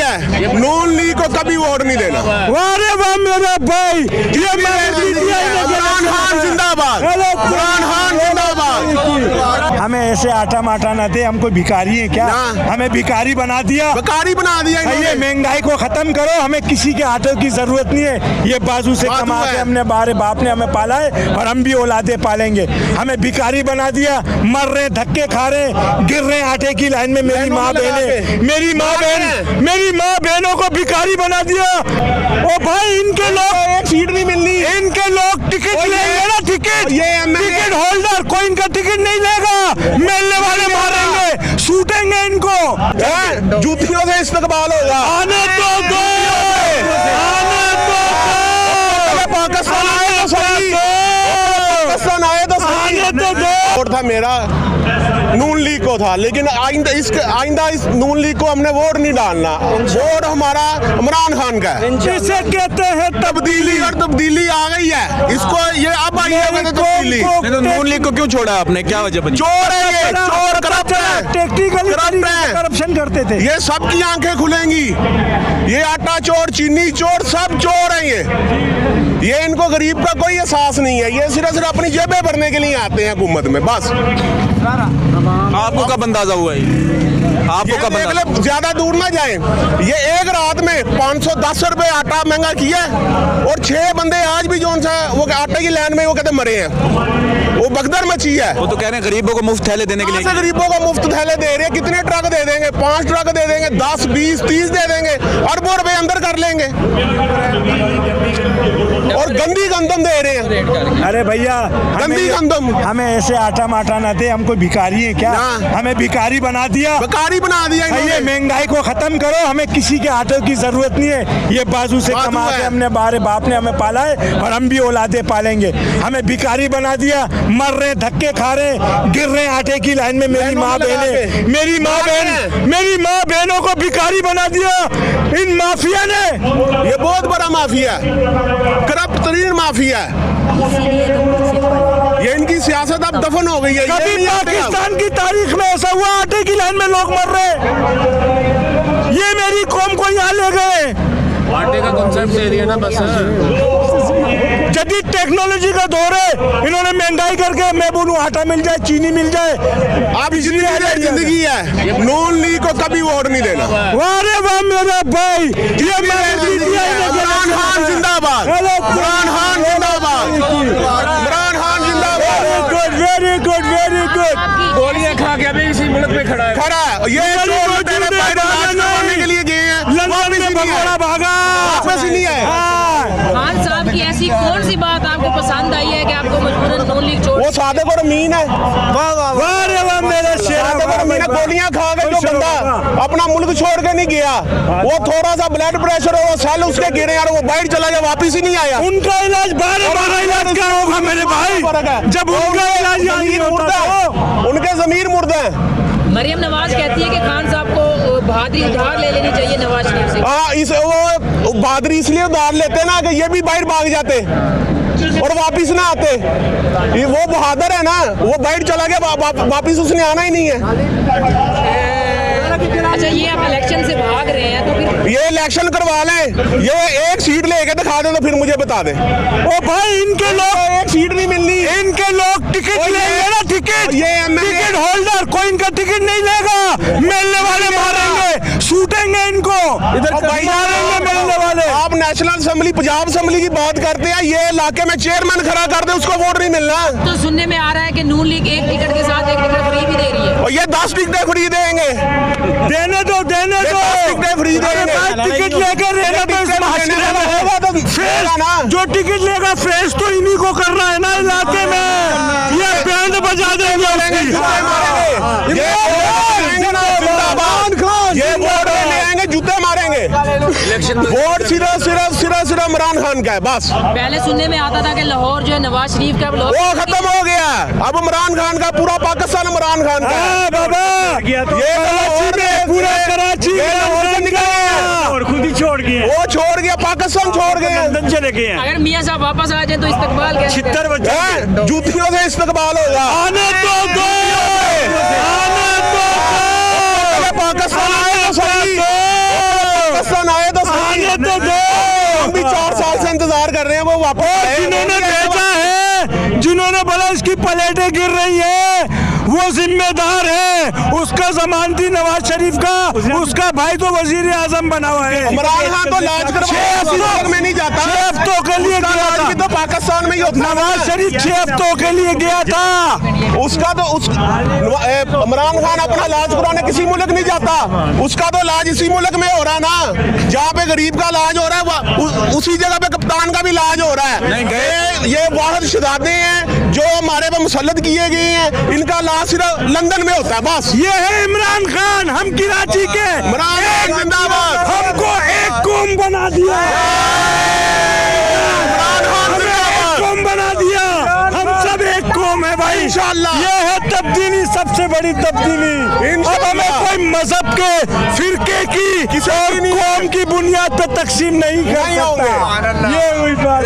है, नून लीग को कभी वोट नहीं देना। वारे वाह मेरा भाई, ये इमरान खान जिंदाबाद, इमरान खान जिंदाबाद। हमें ऐसे आटा माटा ना दे, हम कोई भिखारी हैं क्या? हमें भिखारी बना दिया, भिखारी बना दिया। ये महंगाई को खत्म करो, हमें किसी के आटे की जरूरत नहीं है। ये बाजू से कमा के हमने बारे बाप ने हमें पाला है और हम भी औलादे पालेंगे। हमें भिखारी बना दिया, मर रहे, धक्के खा रहे, गिर रहे आटे की लाइन में। मेरी माँ बहने, मेरी माँ बहनों को भिखारी बना दिया। ओ भाई, इनके लोग एक सीट नहीं मिलनी, इनके लोग टिकट लेंगे ना, टिकट होल्डर कोई इनका टिकट नहीं लेगा, मिलने वाले मारेंगे, शूटेंगे इनको, जूतियों से इस्तेमाल होगा। आने तो दो, पाकिस्तान आए तो सही, पाकिस्तान आए तो सही। वोट था मेरा नून लीग को था, लेकिन आइंदा इस नून लीग को हमने वोट नहीं डालना। वोट हमारा इमरान खान का है। जिसे कहते हैं तब्दीली, और तब्दीली आ गई है। इसको ये अब आई है तब्दीली। तो नून लीग को क्यों छोड़ा आपने, क्या वजह बनी? चोर है ये, चोर करप्ट है, टेक्निकली करप्शन करते थे। ये सबकी आंखें खुलेंगी। ये आटा चोर, चीनी चोर, सब चोर है ये इनको गरीब का कोई एहसास नहीं है। ये सिर्फ अपनी जेबें भरने के लिए आते हैं हुकूमत में, बस। आपको कब अंदाजा हुआ है? आपको कब अंदाजा? ज्यादा दूर ना जाएं। ये एक रात में 510 रुपए आटा महंगा किया और 6 बंदे आज भी जो सा वो आटे की लाइन में वो कहते मरे हैं। वो भगदड़ मची है। वो तो कह रहे हैं गरीबों को मुफ्त थैले देने के लिए। गरीबों को मुफ्त थैले दे रहे हैं। कितने ट्रक दे देंगे? 5 ट्रक दे देंगे, 10, 20, 30 दे देंगे, अरबों रुपए अंदर कर लेंगे। और गंदी गंदम दे रहे हैं। अरे भैया, गंदी गंदम। हमें ऐसे आटा माटा ना दे, हम कोई भिखारी हैं क्या? हमें भिखारी बना दिया, भिखारी बना दिया। ये महंगाई को खत्म करो, हमें किसी के आटे की जरूरत नहीं है। ये बाजू से कमा के हमने बारे बाप ने हमें पाला है और हम भी औलादे पालेंगे। हमें भिखारी बना दिया, मर रहे, धक्के खा रहे, गिर रहे आटे की लाइन में। मेरी माँ बहनों को भिखारी बना दिया इन माफिया ने। ये बहुत बड़ा माफिया है, करप्ट तरीन माफिया है। ये इनकी सियासत अब दफन हो गई है। कभी पाकिस्तान की तारीख में ऐसा हुआ आटे की लाइन में लोग मर रहे? ये मेरी कौम को यहाँ ले गए। आटे का कॉन्सेप्ट दे दिया ना बस। जदीद टेक्नोलॉजी का दौर है, इन्होंने महंगाई करके मैं बोलूं आटा मिल जाए, चीनी मिल जाए। आप जिंदगी है, नून लीग को कभी वोट नहीं देना। वारे वाह मेरा भाई, ये इमरान खान जिंदाबाद, इमरान खान जिंदाबाद, इमरान खान जिंदाबाद। Very good, very good. गोलियां खा के अभी इसी मुल्क में खड़ा है। ये के लिए गए हैं, लंदन में भगोड़ा भागा, वापस ही नहीं आए। खान साहब की ऐसी कौन सी बात आपको पसंद आई है कि आपको मजबूरन नून लीग छोड़? वो सादिक और अमीन है। वाह मेरे सादिक और अमीन गोलियां खा के जो बंदा अपना मुल्क छोड़ के नहीं गया, वो थोड़ा सा ब्लड प्रेशर हो, सेल उसके गिरे यार, वो बाहर चला गया, वापिस ही नहीं आया। उनका इलाज बारह इलाज क्या होगा मेरे भाई? जब उनका इलाज उनके जमीर मुर्दे हैं। मरियम नवाज कहती है कि खान साहब को बहादुरी उधार ले लेनी चाहिए नवाज शरीफ से। हाँ, वो बहादुरी इसलिए उधार लेते ना कि ये भी बाहर भाग जाते और वापिस ना आते। वो बहादुर है ना, वो बाहर चला गया, वापिस उसने आना ही नहीं है। अच्छा, ये आप इलेक्शन से भाग रहे हैं तो फिर ये इलेक्शन करवा लें, ये एक सीट लेके दिखा दे तो फिर मुझे बता दे। ओ भाई, इनके लोग एक सीट नहीं मिलनी, इनके लोग टिकट लेंगे ना, टिकट होल्डर कोई इनका टिकट नहीं लेगा, मिलने वाले मारेंगे, शूटेंगे इनको, मारेंगे मिलने वाले। आप नेशनल असेंबली, पंजाब असेंबली की बात करते हैं, ये इलाके में चेयरमैन खड़ा कर दे, उसको वोट नहीं मिलना। तो सुनने में आ रहा है कि नून लीग एक टिकट के साथ एक टिकट फ्री भी दे रही है। और ये 10 टिकटें फ्री देंगे। देने दो टिकटें फ्री देंगे। टिकट लेकर रहना तो जो टिकट लेगा फ्रेश तो इन्हीं को करना है ना इलाके में। ये बैंड बजा देंगे जूते मारेंगे। वोट सिर्फ इमरान खान का है बस। पहले सुनने में आता था कि लाहौर जो है नवाज शरीफ का, वो खत्म हो गया। अब इमरान खान का पूरा पाकिस्तान इमरान खान का है। बाबा, ये पूरा कराची और खुद ही छोड़ गए, वो छोड़ गया, पाकिस्तान छोड़ गए, लंदन चले गए। अगर मियां साहब वापस आ जाए तो इस्तकबाल कैसे? 76 बच्चे जूतियों से इस्तकबाल होगा। आने तो दो, पाकिस्तान आए तो सही, वापस जिन्होंने भेजा है, जिन्होंने बोला इसकी प्लेटें गिर रही है, वो जिम्मेदार है। उसका जमानती नवाज शरीफ का, उसका भाई तो वजीर आजम बना हुआ है। इमरान खान तो लाज करवाने में नहीं जाता, 6 हफ्तों के लिए गया था। तो पाकिस्तान में ही होता है। नवाज शरीफ 6 हफ्तों के लिए गया था। उसका तो इमरान खान अपना इलाज कराने किसी मुल्क नहीं जाता, उसका तो इलाज इसी मुल्क में हो रहा है ना, जहाँ पे गरीब का इलाज हो रहा है उसी जगह पे कप्तान का भी इलाज हो रहा है। ये वाहिद शहादतें हैं जो हमारे पे मुसल्लत किए गए हैं, इनका इलाज सिर्फ लंदन में होता है बस। ये है इमरान खान, हम कराची के। इमरान खान जिंदाबाद। हमको एक कौम बना दिया, कौम बना दिया, हम सब एक कौम है भाई। इंशाअल्लाह ये है तब्दीली, सबसे बड़ी तब्दीली। अब हमें कोई मजहब के, फिरके की और कौम की बुनियाद पर तकसीम नहीं कर सकता। ये हुई बात।